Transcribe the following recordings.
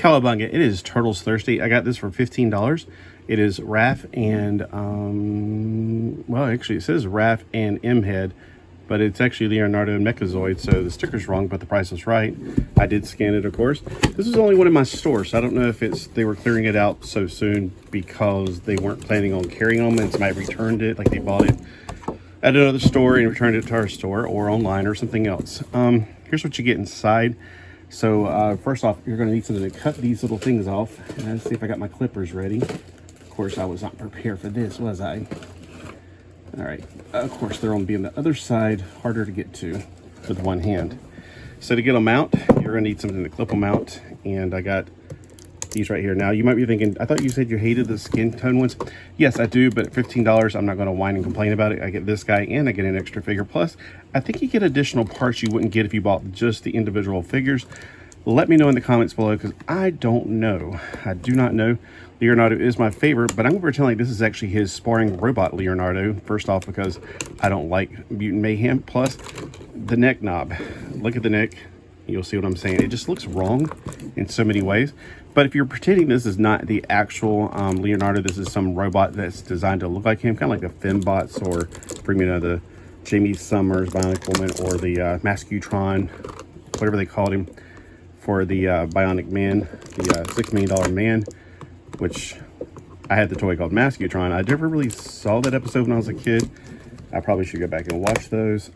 Cowabunga. It is Turtles Thirsty. I got this for $15. It is Raph and, well, actually it says Raph and M-Head, but it's actually Leonardo and Mechazoid, so the sticker's wrong, but the price is right. I did scan it, of course. This is only one in my store, so I don't know if they were clearing it out so soon because they weren't planning on carrying them and somebody returned it, like they bought it at another store and returned it to our store or online or something else. Here's what you get inside. So first off, you're going to need something to cut these little things off. And let's see if I got my clippers ready. Of course, I was not prepared for this, was I? All right. Of course, they're on the other side, harder to get to with one hand. So to get them out, you're going to need something to clip them out. And I got these right here. Now, you might be thinking, I thought you said you hated the skin tone ones. Yes, I do, but at $15, I'm not going to whine and complain about it. I get this guy and I get an extra figure. Plus, I think you get additional parts you wouldn't get if you bought just the individual figures. Let me know in the comments below because I don't know. I do not know. Leonardo is my favorite, but I'm going to pretend like this is actually his sparring robot Leonardo. First off, because I don't like Mutant Mayhem. Plus, the neck knob. Look at the neck. You'll see what I'm saying. It just looks wrong in so many ways. But if you're pretending this is not the actual Leonardo, this is some robot that's designed to look like him, kind of like the Fembots or, the Jamie Summers Bionic Woman or the Mascutron, whatever they called him for the Bionic Man, the $6 million man, which I had the toy called Mascutron. I never really saw that episode when I was a kid. I probably should go back and watch those.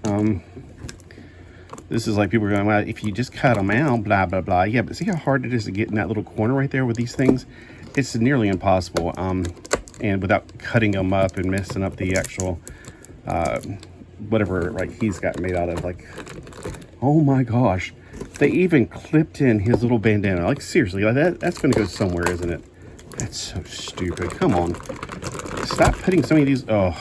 This is like people are going, well, if you just cut them out, blah, blah, blah. Yeah, but see how hard it is to get in that little corner right there with these things? It's nearly impossible. And without cutting them up and messing up the actual, whatever, like, he's got made out of, like, oh my gosh. They even clipped in his little bandana. Like, seriously, like that's going to go somewhere, isn't it? That's so stupid. Come on. Stop putting so many of these, oh.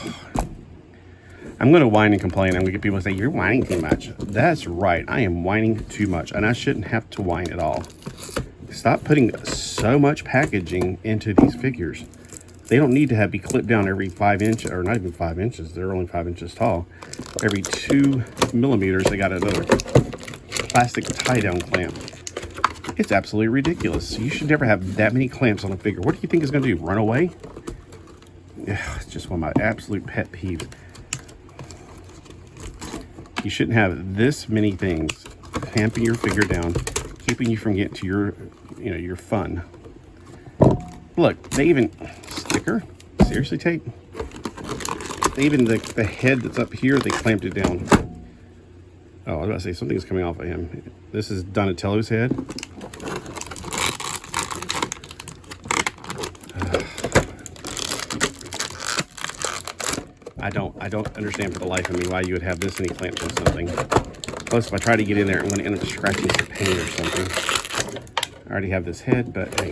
I'm going to whine and complain. I'm going to get people to say, you're whining too much. That's right. I am whining too much. And I shouldn't have to whine at all. Stop putting so much packaging into these figures. They don't need to be clipped down every 5 inches, or not even 5 inches. They're only 5 inches tall. Every 2 millimeters, they got another plastic tie-down clamp. It's absolutely ridiculous. You should never have that many clamps on a figure. What do you think it's going to do? Run away? Ugh, it's just one of my absolute pet peeves. You shouldn't have this many things clamping your figure down, keeping you from getting to your, your fun. Look, they even sticker, seriously, tape. They even the head that's up here, they clamped it down. Oh, I was about to say something's coming off of him. This is Donatello's head. I don't understand for the life of me why you would have this many clamps on something. Plus, if I try to get in there, I'm going to end up scratching some paint or something. I already have this head, but hey.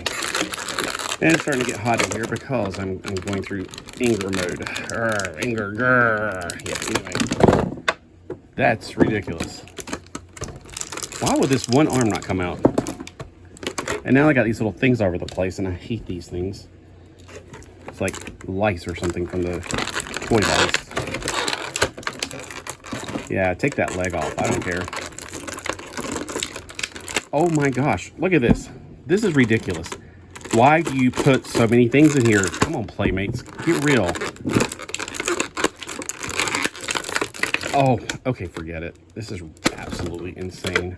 And it's starting to get hot in here because I'm going through anger mode. Anger, grrr. Yeah, anyway. That's ridiculous. Why would this one arm not come out? And now I got these little things all over the place, and I hate these things. It's like lice or something from the toy lice. Yeah, take that leg off. I don't care. Oh my gosh. Look at this. This is ridiculous. Why do you put so many things in here? Come on, Playmates. Get real. Oh, okay, forget it. This is absolutely insane.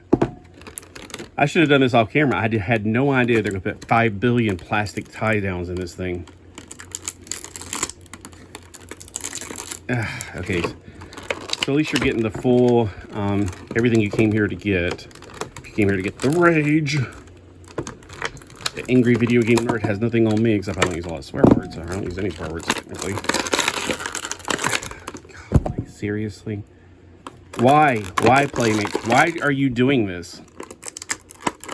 I should have done this off camera. I had no idea they're going to put 5 billion plastic tie-downs in this thing. Okay, so at least you're getting the full, everything you came here to get. You came here to get the rage. The angry video game nerd has nothing on me, except I don't use a lot of swear words. I don't use any swear words, technically. God, like, seriously? Why? Why, Playmates? Why are you doing this?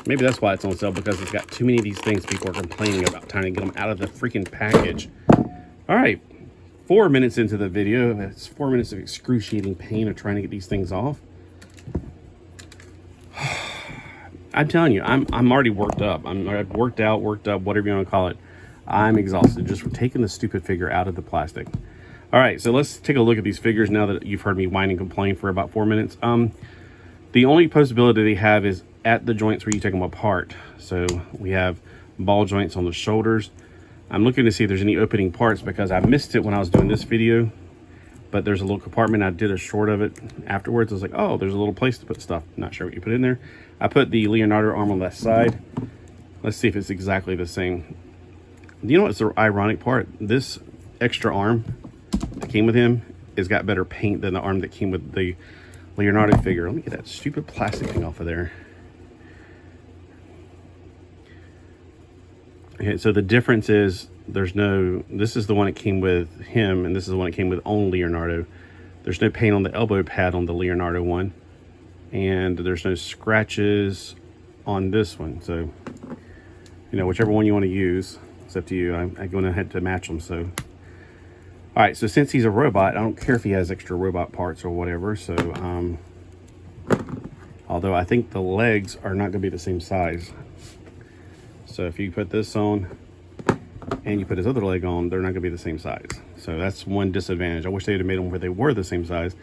Maybe that's why it's on sale, because it's got too many of these things people are complaining about, trying to get them out of the freaking package. All right. 4 minutes into the video, it's 4 minutes of excruciating pain of trying to get these things off. I'm telling you, I'm already worked up. I'm worked up, whatever you want to call it. I'm exhausted just from taking the stupid figure out of the plastic. All right, so let's take a look at these figures now that you've heard me whine and complain for about 4 minutes. The only possibility they have is at the joints where you take them apart. So we have ball joints on the shoulders. I'm looking to see if there's any opening parts because I missed it when I was doing this video, but there's a little compartment. I did a short of it afterwards. I was like, oh, there's a little place to put stuff. Not sure what you put in there. I put the Leonardo arm on the left side. Let's see if it's exactly the same. You know what's the ironic part? This extra arm that came with him has got better paint than the arm that came with the Leonardo figure. Let me get that stupid plastic thing off of there. Okay, so the difference is this is the one that came with him, and this is the one that came with only Leonardo. There's no paint on the elbow pad on the Leonardo one, and there's no scratches on this one. So, you know, whichever one you want to use, it's up to you. I'm going to have to match them. So, all right, so since he's a robot, I don't care if he has extra robot parts or whatever. So, although I think the legs are not going to be the same size. So if you put this on and you put his other leg on, they're not going to be the same size. So that's one disadvantage. I wish they had made them where they were the same size.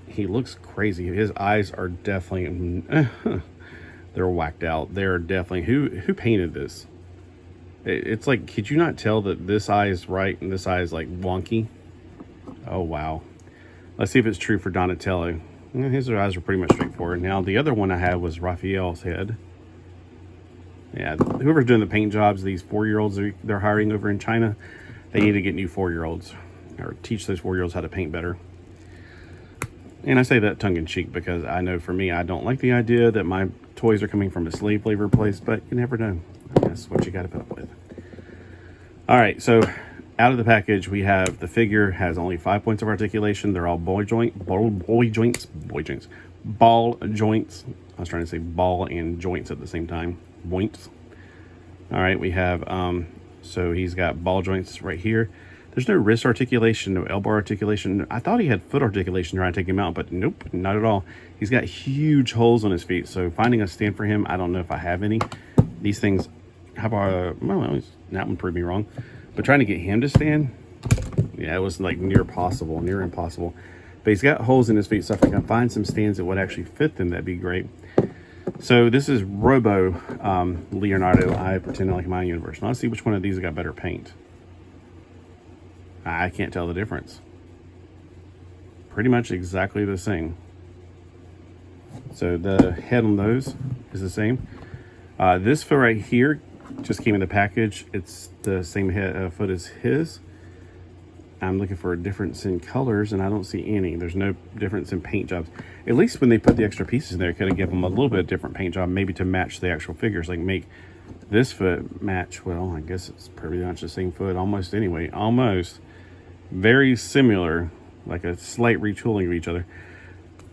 He looks crazy. His eyes are definitely, they're whacked out. They're definitely, who painted this? It's like, could you not tell that this eye is right and this eye is like wonky? Oh, wow. Let's see if it's true for Donatello. His eyes are pretty much straightforward. Now, the other one I had was Raphael's head. Yeah, whoever's doing the paint jobs, these 4-year-olds they're hiring over in China, they need to get new 4-year-olds or teach those 4-year-olds how to paint better. And I say that tongue-in-cheek because I know for me, I don't like the idea that my toys are coming from a slave labor place, but you never know. That's what you got to put up with. All right, so out of the package, we have the figure has only 5 points of articulation. They're all ball joints. I was trying to say ball and joints at the same time. Points. All right, we have so he's got ball joints right here. There's no wrist articulation, no elbow articulation. I thought he had foot articulation trying to take him out, but nope, not at all. He's got huge holes on his feet, so finding a stand for him, I don't know if I have any. These things have well, that one proved me wrong, but trying to get him to stand, yeah, it was like near impossible. But he's got holes in his feet, so if I can find some stands that would actually fit them, that'd be great. So this is Robo Leonardo. I pretend like my universe. Now let's see which one of these got better paint. I can't tell the difference. Pretty much exactly the same. So the head on those is the same. This foot right here just came in the package. It's the same foot as his. I'm looking for a difference in colors, and I don't see any. There's no difference in paint jobs. At least when they put the extra pieces in there, could have given them a little bit different paint job, maybe to match the actual figures. Like make this foot match, well, I guess it's pretty much the same foot almost anyway. Almost. Very similar, like a slight retooling of each other.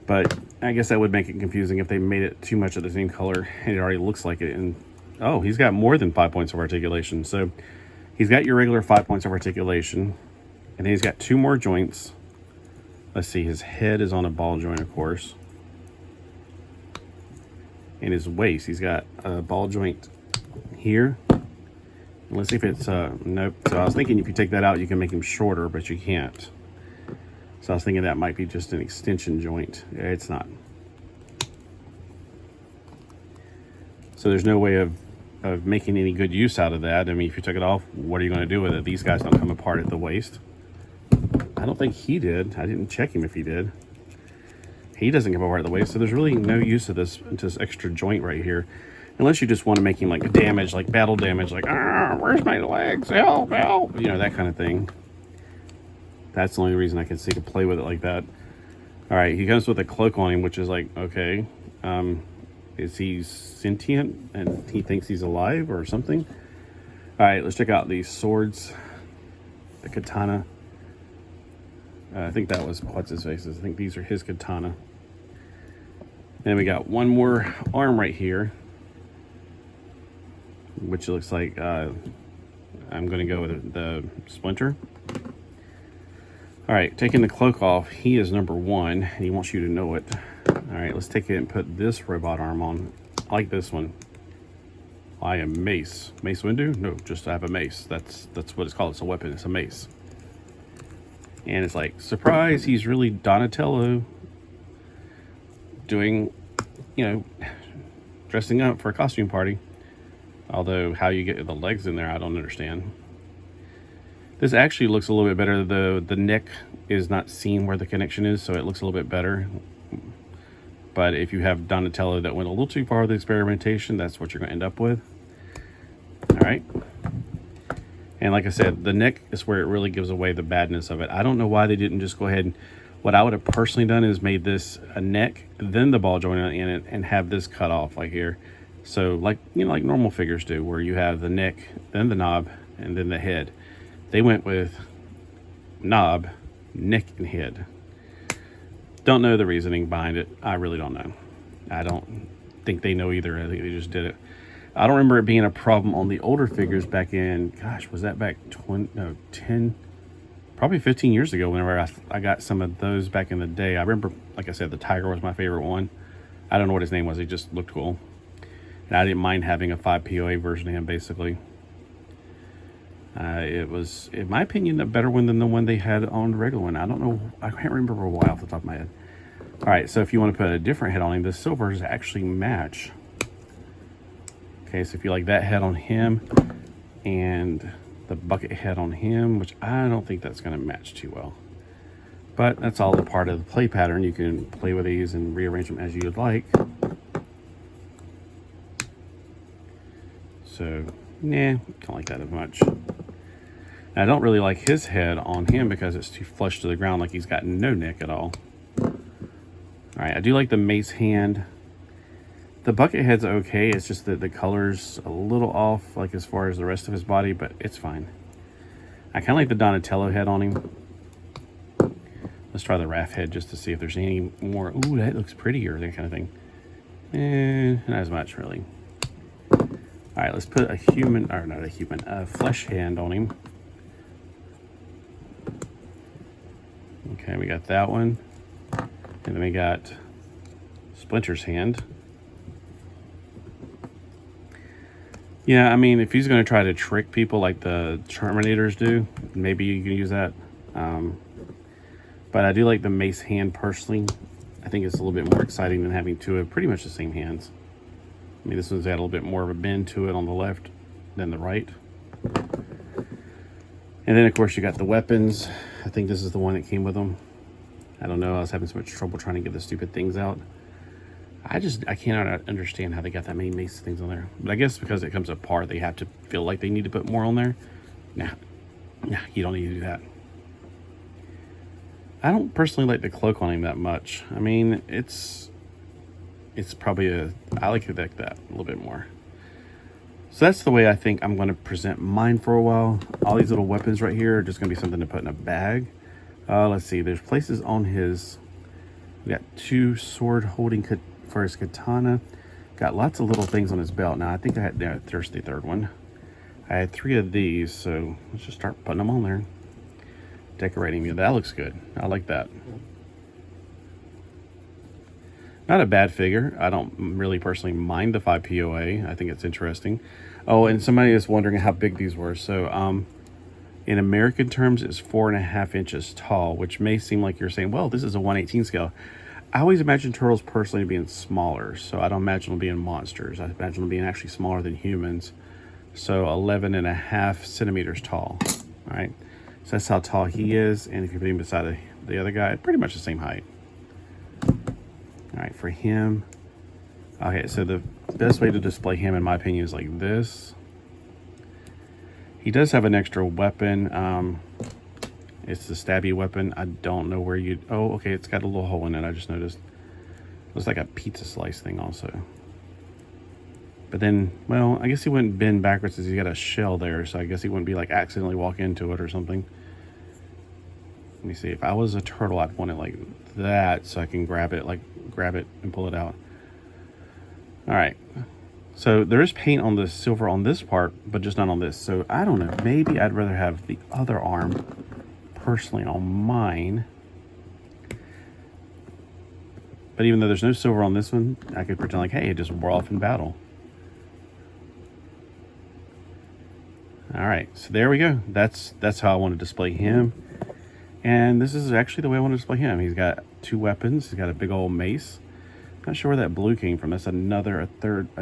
But I guess that would make it confusing if they made it too much of the same color and it already looks like it. And oh, he's got more than 5 points of articulation. So he's got your regular 5 points of articulation. And then he's got 2 more joints. Let's see, his head is on a ball joint, of course. And his waist, he's got a ball joint here. And let's see if it's, nope. So I was thinking if you take that out, you can make him shorter, but you can't. So I was thinking that might be just an extension joint. It's not. So there's no way of making any good use out of that. I mean, if you took it off, what are you going to do with it? These guys don't come apart at the waist. I don't think he did. I didn't check him if he did. He doesn't come apart at the waist, so there's really no use of this extra joint right here. Unless you just want to make him like damage, like battle damage, like, where's my legs? Help, help. You know, that kind of thing. That's the only reason I can see to play with it like that. All right, he comes with a cloak on him, which is like, okay, is he sentient and he thinks he's alive or something? All right, let's check out these swords. The katana. I think that was what's his faces. I think these are his katana. Then we got one more arm right here, which looks like I'm going to go with the splinter. All right, taking the cloak off, he is number 1, and he wants you to know it. All right, let's take it and put this robot arm on. I like this one. I am Mace. Mace Windu? No, just I have a mace. That's what it's called. It's a weapon. It's a mace. And it's like, surprise, he's really Donatello doing, you know, dressing up for a costume party. Although how you get the legs in there, I don't understand. This actually looks a little bit better. The neck is not seen where the connection is, so it looks a little bit better. But if you have Donatello that went a little too far with the experimentation, that's what you're going to end up with. All right. And like I said, the neck is where it really gives away the badness of it. I don't know why they didn't just go ahead and... What I would have personally done is made this a neck, then the ball joint in it, and have this cut off like here. So like, you know, like normal figures do, where you have the neck, then the knob, and then the head. They went with knob, neck, and head. Don't know the reasoning behind it. I really don't know. I don't think they know either. I think they just did it. I don't remember it being a problem on the older figures back in, gosh, was that back 10, probably 15 years ago whenever I got some of those back in the day. I remember, like I said, the tiger was my favorite one. I don't know what his name was. He just looked cool. And I didn't mind having a 5 POA version of him, basically. It was, in my opinion, a better one than the one they had on the regular one. I don't know. I can't remember why off the top of my head. All right, so if you want to put a different head on him, the silvers actually match. Okay, so if you like that head on him and the bucket head on him, which I don't think that's going to match too well. But that's all a part of the play pattern. You can play with these and rearrange them as you would like. So, nah, don't like that as much. And I don't really like his head on him because it's too flush to the ground, like he's got no neck at all. All right, I do like the mace hand. The bucket head's okay. It's just that the color's a little off, like as far as the rest of his body, but it's fine. I kind of like the Donatello head on him. Let's try the Raph head just to see if there's any more. Ooh, that looks prettier, that kind of thing. Not as much, really. All right, let's put a human, or not a human, a flesh hand on him. Okay, we got that one. And then we got Splinter's hand. Yeah, I mean, if he's going to try to trick people like the Terminators do, maybe you can use that. But I do like the mace hand personally. I think it's a little bit more exciting than having two of pretty much the same hands. I mean, this one's got a little bit more of a bend to it on the left than the right. And then, of course, you got the weapons. I think this is the one that came with them. I don't know. I was having so much trouble trying to get the stupid things out. I cannot understand how they got that many mace things on there. But I guess because it comes apart, they have to feel like they need to put more on there. Nah, you don't need to do that. I don't personally like the cloak on him that much. I mean, it's probably I like it like that a little bit more. So that's the way I think I'm going to present mine for a while. All these little weapons right here are just going to be something to put in a bag. Let's see. There's places on his... We got 2 sword holding for his katana. Got lots of little things on his belt. Now, I think I had... there's the third one. I had 3 of these, so let's just start putting them on there. Decorating. Yeah, that looks good. I like that. Not a bad figure. I don't really personally mind the 5 POA. I think it's interesting. Oh, and somebody is wondering how big these were. So, in American terms, it's 4.5 inches tall, which may seem like you're saying, well, this is a 1/18 scale. I always imagine turtles personally being smaller, so I don't imagine them being monsters. I imagine them being actually smaller than humans. So 11.5 centimeters tall. All right, so that's how tall he is. And if you put him beside the other guy, pretty much the same height. All right, for him, okay, so the best way to display him, in my opinion, is like this. He does have an extra weapon. It's the stabby weapon. I don't know where you... Oh, okay, it's got a little hole in it. I just noticed. Looks like a pizza slice thing also. But then, well, I guess he wouldn't bend backwards because he's got a shell there. So I guess he wouldn't be like accidentally walk into it or something. Let me see. If I was a turtle, I'd want it like that so I can grab it and pull it out. All right. So there is paint on the silver on this part, but just not on this. So I don't know. Maybe I'd rather have the other arm personally on mine. But even though there's no silver on this one, I could pretend like, hey, it just wore off in battle. All right. So there we go. That's how I want to display him. And this is actually the way I want to display him. He's got 2 weapons. He's got a big old mace. Not sure where that blue came from. That's an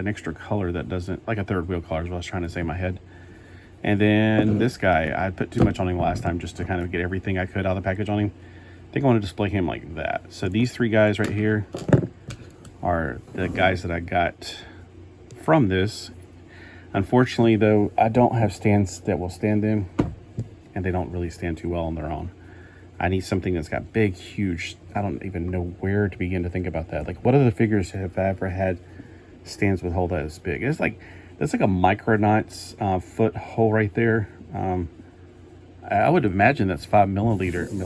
extra color that doesn't, like a third wheel color is what I was trying to say in my head. And then this guy, I put too much on him last time just to kind of get everything I could out of the package on him. I think I want to display him like that. So these three guys right here are the guys that I got from this. Unfortunately, though, I don't have stands that will stand them, and they don't really stand too well on their own. I need something that's got big, huge, I don't even know where to begin to think about that. Like, what other figures have I ever had stands with hole that is big? It's like, that's like a Micronaut's foot hole right there. I would imagine that's 5 millimeters. I'm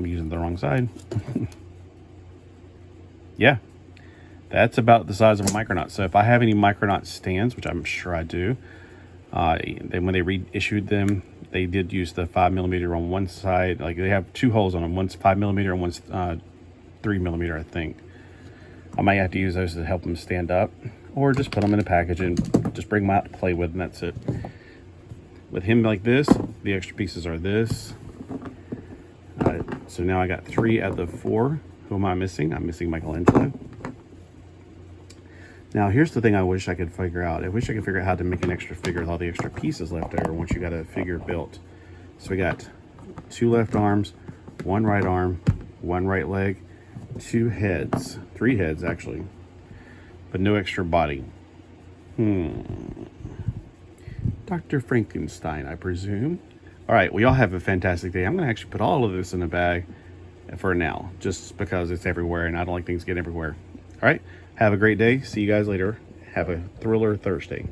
using the wrong side. Yeah, that's about the size of a Micronaut. So if I have any Micronaut stands, which I'm sure I do, then when they reissued them, they did use the 5 millimeter on one side. Like, they have two holes on them. One's 5 millimeter and one's 3 millimeter, I think. I might have to use those to help them stand up, or just put them in a package and just bring them out to play with, and that's it. With him like this, the extra pieces are this. So now I got 3 out of the 4. Who am I missing? I'm missing Michelangelo. Now here's the thing I wish I could figure out. I wish I could figure out how to make an extra figure with all the extra pieces left over once you got a figure built. So we got 2 left arms, 1 right arm, 1 right leg, 2 heads, 3 heads actually, but no extra body. Dr. Frankenstein, I presume. All right, well, y'all have a fantastic day. I'm going to actually put all of this in a bag for now, just because it's everywhere and I don't like things getting everywhere. All right, have a great day. See you guys later. Have a thriller Thursday.